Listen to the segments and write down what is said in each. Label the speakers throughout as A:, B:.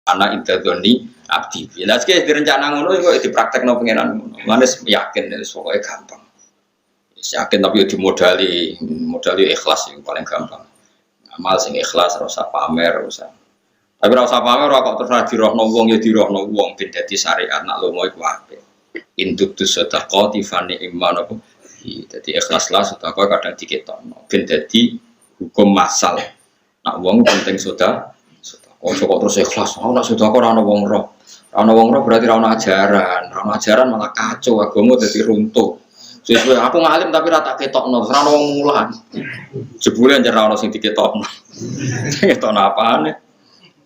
A: anak intadzoni abdi. Lah iki direncana ngono kok dipraktekno pangeran ngono. Manes yakin wis pokoke gampang. Wis yakin tapi modali ikhlas yang paling gampang. Amal sing ikhlas ora usah pamer, ora usah. Tapi ora usah pamer kok terus dirohno wong ya dirohno wong ben dadi syariat nak lomo iku apik. Induktus sedekah tifani iman apa. Jadi ikhlaslah sedekah kadang diketokno ben dadi hukum masal. Nak wong penting sedekah. Oh kok terus ikhlas. Oh nak sedekah ora ana wong roh. Ora ana wong roh berarti ora ana ajaran. Ora ana ajaran malah kacau agama dadi runtuh. Sesuai aku ngalim tapi ora tak ketokno, ora ana wong mulan. Jebule anjir ora ana sing diketokno. Ketokno apane?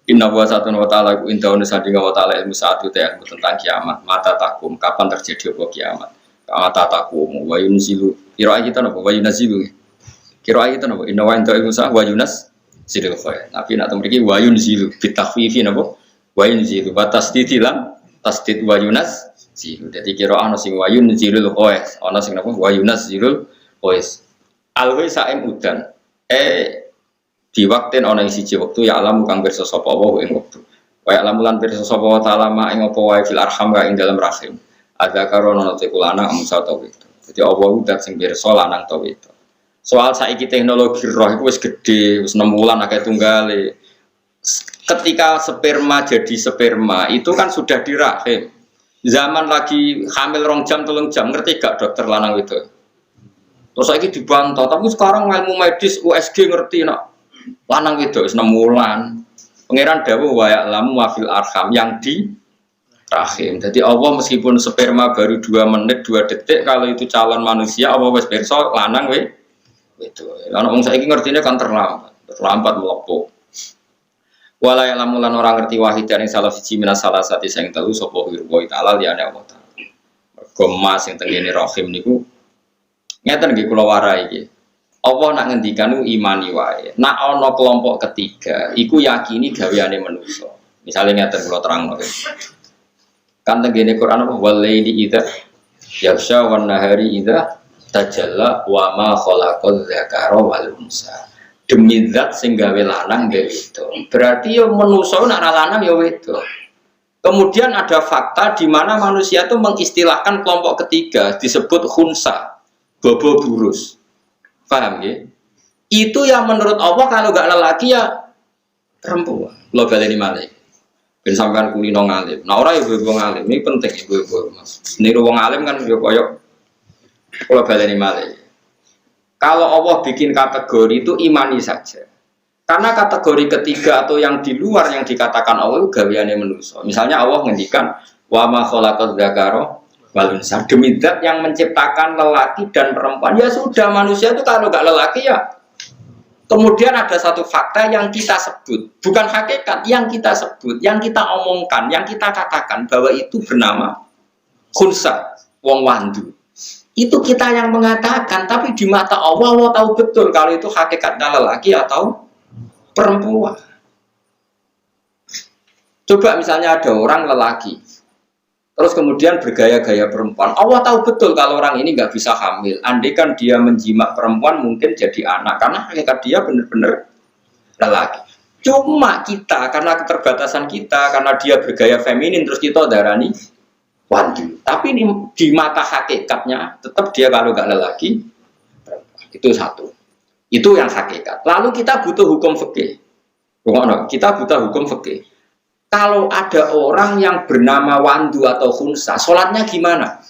A: Inna wa ta'ala ku indauna sadinga wa ta'ala ilmu saat itu tentang kiamat. Mata takum kapan terjadi apa kiamat? Mata takum wa yunzilu. Kira kita napa wa yunzilu. Kira kita napa inna wa inda ilmu sa wa yunas sidil khair. Tapi nak mriki wa yunzilu bitakhfifi napa? Wa yunzilu batasdid lan tasdid wa yunas zilu. Dadi kira ana sing wa yunzilul khair, ana sing napa wa yunazilul khair. Alwe saem udan. Di waktu ana ing siji wektu ya alam kang pirsa sapa wa ing wektu. Wa alam lan pirsa sapa wa ta'ala ma ing apa wae fil arham ka ing dalam rahim. Ada karono te kulana amsa ta itu. Jadi Allah udah sing pirsa lanang ta itu. Soal saiki teknologi roh iku wis gedhe, wis 6 wulan akeh tunggale. Ketika sperma jadi sperma itu kan sudah di rahim. Zaman lagi hamil 2 jam 3 jam ngerti gak dokter lanang itu. Terus saiki dibantah, tapi sekarang ilmu medis USG ngerti nak. Lanang itu 6 bulan. Pangeran dawuh wa ya'lamu wa fil arham yang di rahim. Jadi Allah meskipun sperma baru 2 menit 2 detik kalau itu calon manusia Allah wis pirsa lanang we itu. Lan wong saiki ngertine kan terlambat melepuh. Wala ya'lamu lan ora ngerti wahidan ing salah siji minas salah sati sing telu sapa wa ta'ala liyane Allah Ta'ala. Gema sing tengene rahim niku ngeten nggih kula warai iki. Allah nak ngendikan imani wae. Nak ana kelompok ketiga, iku yakini gaweane manusa. Misale ngaten kula terangno. Kan tengene Quran apa walaili idza yaghsha wan nahari idza tajalla wa ma khalaqal dzakara wal unsa. Demi zat sing gawe lanang gawe wedok. Berarti ya manusa nak ra lanang ya wedok. Kemudian ada fakta di mana manusia itu mengistilahkan kelompok ketiga disebut khunsa, bobo burus. Paham ya? Itu yang menurut Allah kalau gak lelaki ya perempuan. Lo baleni malih. Ben sampean kulino ngalim. Nah ora ibu-ibu ngalim, ini penting ibu-ibu Mas. Niru wong alim kan yo koyo lo baleni malih. Kalau Allah bikin kategori itu imani saja. Karena kategori ketiga atau yang di luar yang dikatakan Allah itu gaweane manusia. Misalnya Allah ngendikan wa ma khalaqaz dzakara wal unsa, demi zat yang menciptakan lelaki dan perempuan. Ya sudah, manusia itu kalau nggak lelaki ya. Kemudian ada satu fakta yang kita sebut, bukan hakikat, yang kita sebut, yang kita omongkan, yang kita katakan bahwa itu bernama khunsa, wong wandu. Itu kita yang mengatakan, tapi di mata Allah, Allah tahu betul kalau itu hakikatnya lelaki atau perempuan. Coba misalnya ada orang lelaki, terus kemudian bergaya-gaya perempuan. Allah tahu betul kalau orang ini nggak bisa hamil. Andai kan dia menjimak perempuan mungkin jadi anak. Karena hakikat dia benar-benar lelaki. Cuma kita, karena keterbatasan kita, karena dia bergaya feminin, terus kita darani wandu. Tapi di mata hakikatnya, tetap dia kalau nggak lelaki, itu satu. Itu yang hakikat. Lalu kita butuh hukum fikih. Kita butuh hukum fikih. Kalau ada orang yang bernama wandu atau khunsa, sholatnya gimana?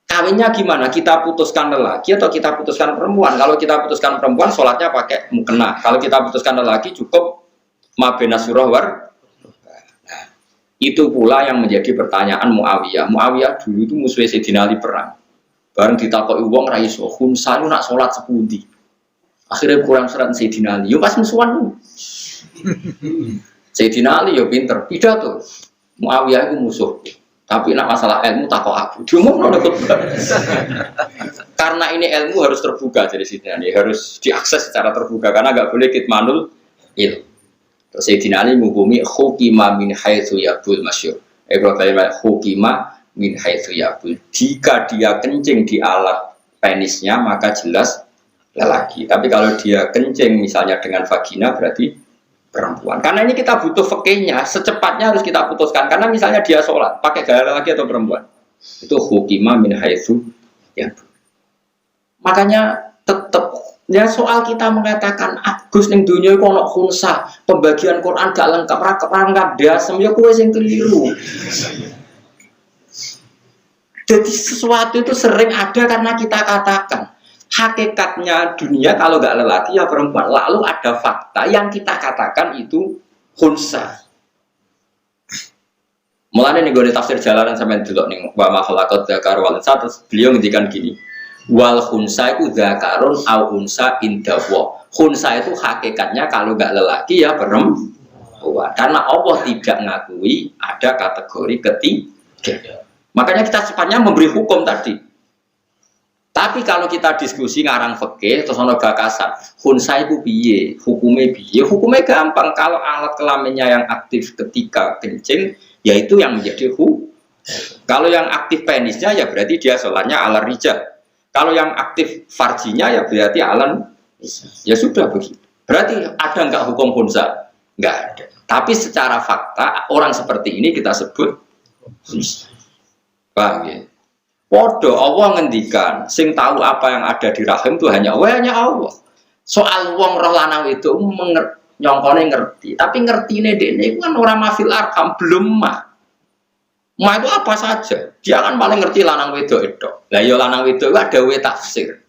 A: Kawinnya gimana? Kita putuskan lelaki atau kita putuskan perempuan? Kalau kita putuskan perempuan, sholatnya pakai mukena. Kalau kita putuskan lelaki, cukup mabena surah war. Nah, itu pula yang menjadi pertanyaan Muawiyah. Muawiyah dulu itu musuh Sayyidina Ali perang. Bareng ditakoki wong ra iso khunsa lu nak sholat sepundi. Akhirnya kurang serat Sayyidina Ali. Yo pas musuhan. Sayyidina Ali ya pinter, pidato. Muawiyah itu musuh. Tapi nak masalah ilmu takok aku. Diumumno nek karena ini ilmu harus terbuka jadi Sayyidina Ali, harus diakses secara terbuka karena enggak boleh kitmanul ilmu. Terus Sayyidina Ali menghukumi hukima min haitsu yabul masyhur. Hukima min haitsu yabul. Jika dia kencing di alat penisnya maka jelas lelaki. Tapi kalau dia kencing misalnya dengan vagina berarti perempuan. Karena ini kita butuh fikihnya, secepatnya harus kita putuskan. Karena misalnya dia sholat, pakai gaya laki atau perempuan, itu hukima min haitsu ya. Makanya tetap ya soal kita mengatakan Agus ning dunia iku ana khunsa, pembagian Quran gak lengkap, ra dasem ya kowe sing keliru. Jadi sesuatu itu sering ada karena kita katakan hakikatnya dunia kalau gak lelaki ya perempuan. Lalu ada fakta yang kita katakan itu khunsa. Mulane ning gone tafsir Jalalan sampeyan delok ning wa ma khalaqat dzakar wal unsa, terus beliau ngendikan gini. Wal khunsa itu dzakarun au unsa indawa. Khunsa itu hakikatnya kalau gak lelaki ya perempuan. Karena Allah tidak ngakui ada kategori ketiga. Makanya kita sepatnya memberi hukum tadi. Tapi kalau kita diskusi ngarang fikih terus ono bakasan, khunsa itu piye? Hukumnya piye? Hukumnya gampang. Kalau alat kelaminnya yang aktif ketika kencing, yaitu yang menjadi hukum. Kalau yang aktif penisnya ya berarti dia sholatnya ala rijal. Kalau yang aktif farjinya ya berarti alan, ya sudah begitu. Berarti ada nggak hukum khunsa? Nggak ada. Tapi secara fakta orang seperti ini kita sebut khunsa. Paham ya? Podo Allah ngendikan, sing tahu apa yang ada di rahim itu hanya Allah. Soal wong roh lanang itu nyongkone ngerti, tapi ngertine dene itu kan orang mafil arham belum mah. Ma itu apa saja? Dia kan paling ngerti lanang wedok itu. Lah ya lanang wedok itu ada tafsir.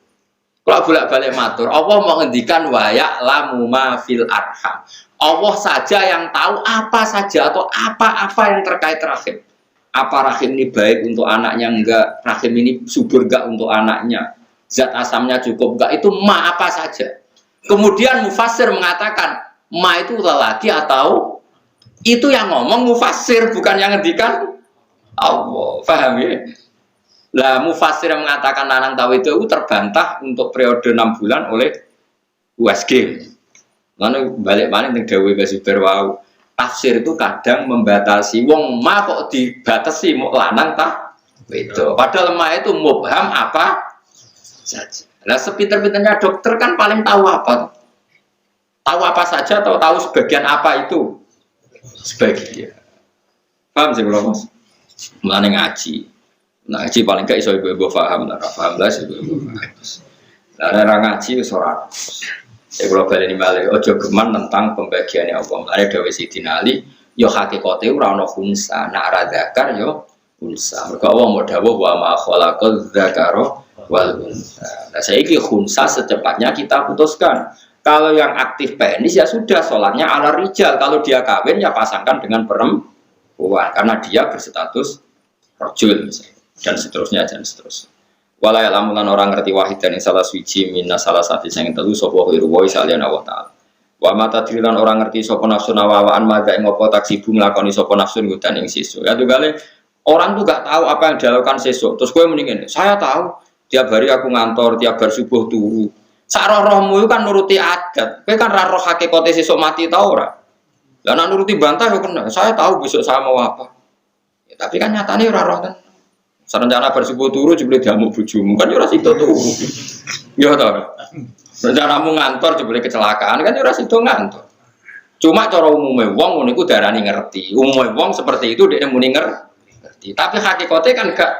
A: Kalau bolak-balik matur, Allah mau ngendikan wa ya'lamu ma fil arham. Allah saja yang tahu apa saja atau apa-apa yang terkait rahim. Apa rahim ini baik untuk anaknya enggak, rahim ini subur enggak untuk anaknya, zat asamnya cukup enggak, itu ma apa saja. Kemudian mufassir mengatakan ma itu lelaki atau itu yang ngomong mufassir bukan yang ngendikan Allah, paham ya? Lah mufassir yang mengatakan lanang tahu itu terbantah untuk periode 6 bulan oleh USG. Lalu balik-balik teng dawuh Basuber wau. Tafsir itu kadang membatasi wong ma kok dibatasi mau lanang tak itu. Padahal ma itu mubham apa saja. Lah sepinter-pinternya dokter kan paling tahu apa? Tahu apa saja atau tahu sebagian apa itu? Sebagian. Paham sih belum Mas? Mulane ngaji. Nah, ngaji paling gak iso ibu-ibu paham, ora paham lah ibu-ibu. Lah ora ngaji wis ora. Kalau balik ini balik, ojo geman tentang pembagiannya Allah. Mulai dari Sidina Ali, yo hakikatnya ora ono khunsa, nak ra zakar yo khunsa. Mergo Allah mau dawuh wa ma khalaqal dzakara wal unsa. Nah, saiki khunsa secepatnya kita putuskan. Kalau yang aktif penis ya sudah sholatnya ala rijal. Kalau dia kawin ya pasangkan dengan perempuan karena dia berstatus rajul dan seterusnya dan seterusnya. Walaya lamulan orang ngerti wahid dan salah suci minna salah satu yang telu sopo hirwoi salian Allah Ta'ala. Wa mata dirilan orang ngerti sopo nafsu nawawaan maga ngopo taksibu ngelakoni sopo nafsu ngudan ing sisu. Ya tuh kali orang tuh gak tahu apa yang dilakukan sesuk. Terus gue mendingin, saya tahu tiap hari aku ngantor, tiap bar subuh turu. Saroh-rohmu itu kan nuruti adat. Gue kan roh hakikate sesuk mati tau ora. Lah nek nuruti bantah yo kena. Saya tahu besok saya mau apa. Ya, tapi kan nyatane ora roh kan. Rencana bersubuh turu jebule diamuk bojomu kan ora sido turu. Ya ta. Rencanamu ngantor jebule kecelakaan kan ora sido ngantor. Cuma cara umume wong ngono iku darani ngerti. Umume wong seperti itu dhekne muni ngerti. Tapi hakikate kan gak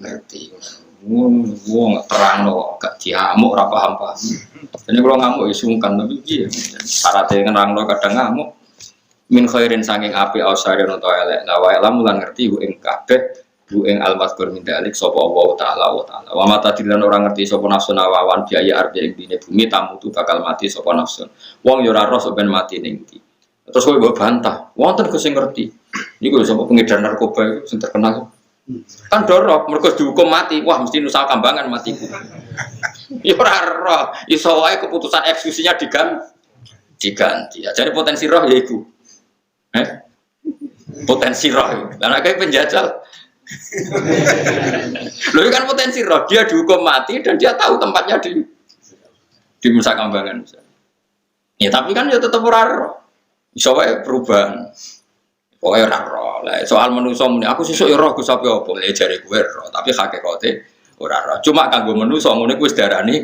A: ngerti. Wong terangno gak diamuk ora paham-paham. Dene kula ngamuk ya sungkan tapi piye. Syaratnya nerangno kadang ngamuk. Min khairin saking api ausarin utawa elek. La wae lamulan ngerti ku ing kabeh bu ing almaskur min dalik sapa Allah taala wa mata dilan orang ngerti sapa nafsu nawawan biaya arep ing dine bumi tamu tu bakal mati sapa nafsu wong yo ora roh ben mati ning ndi terus kowe mbok bantah wonten ku sing ngerti niku sapa pengedar narkoba sing terkenal kan dorok mergo dihukum mati wah mesti nusa kambangan matiku yo ora roh iso wae keputusan eksekusinya diganti jadi potensi roh ya iku potensi roh lan akeh penjajal Loh kan potensi roh dia dihukum mati dan dia tahu tempatnya di Nusa Kambangan. Ya tapi kan ya tetap ora roh. Iso wae perubahan. Pokoke ora roh. Lah soal manusa muni aku sesuk ya roh Gus apa apa le jare kowe roh, tapi hakikate ora roh. Cuma kanggo manusa ngene kuwi wis darani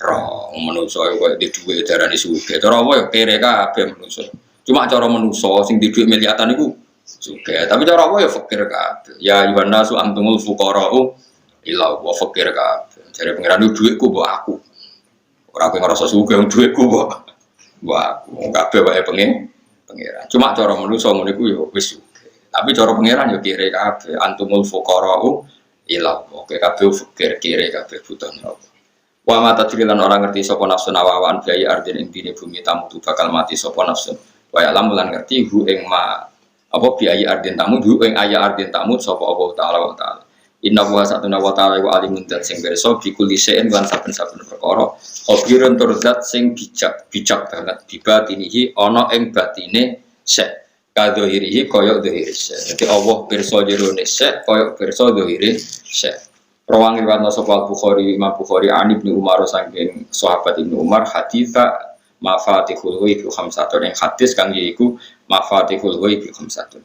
A: roh. Manusa koyo di dhuwit darani sugih. Cara apa ya kere kabeh manusa. Cuma cara menuso sing di dhuwit miliatan iku juga. Tapi cara apa ya fakir kabeh. Ya ayuhan nasu antumul fuqara'u ila wa fakir kabeh. Jare pangeran dhuwitku mbok aku. Ora kowe ngrasa sugih dhuwitku mbok aku. Kabeh wae pangeran. Cuma cara menuso ngono iku ya wis sugih. Tapi cara pangeran ya kire kabeh antumul fuqara'u ila wa kabeh fakir kire kabeh butuh napa. Wa mata trilan orang ngerti sapa nafsu nawawan biaya ardin ing dine bumi tamu tu bakal mati sapa nafsu. Wa ya lan ngerti hu ing ma apa biaya ardin tamu hu ing aya ardin tamu sapa Allah taala wa taala. Inna wa satuna wa taala wa alimun dat sing berso bi kulli shay'in lan saben-saben perkara. Khabirun tur zat sing bijak banget dibatinihi ana ing batine sek kadhirihi kaya dhiri sek. Dadi Allah pirsa jerone sek kaya pirsa dhiri sek. Rawang riwayat sapa Bukhari Imam Bukhari an Ibnu Umar saking sahabat Ibnu Umar haditsa mafatihul ghaib khamsatun yang hadis kang yaiku mafatihul ghaib khamsatun.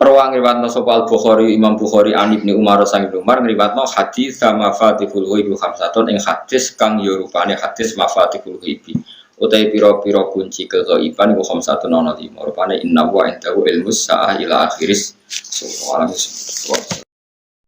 A: Rawang riwayat sapa Bukhari Imam Bukhari an Ibnu Umar saking Ibnu Umar riwayatno haditsa mafatihul ghaib khamsatun yang hadis kang yo rupane hadis mafatihul ghaib utai pira-pira kunci kegaiban ku khamsatun ana 5 rupane inna wa indahu ilmus saah ila akhiris.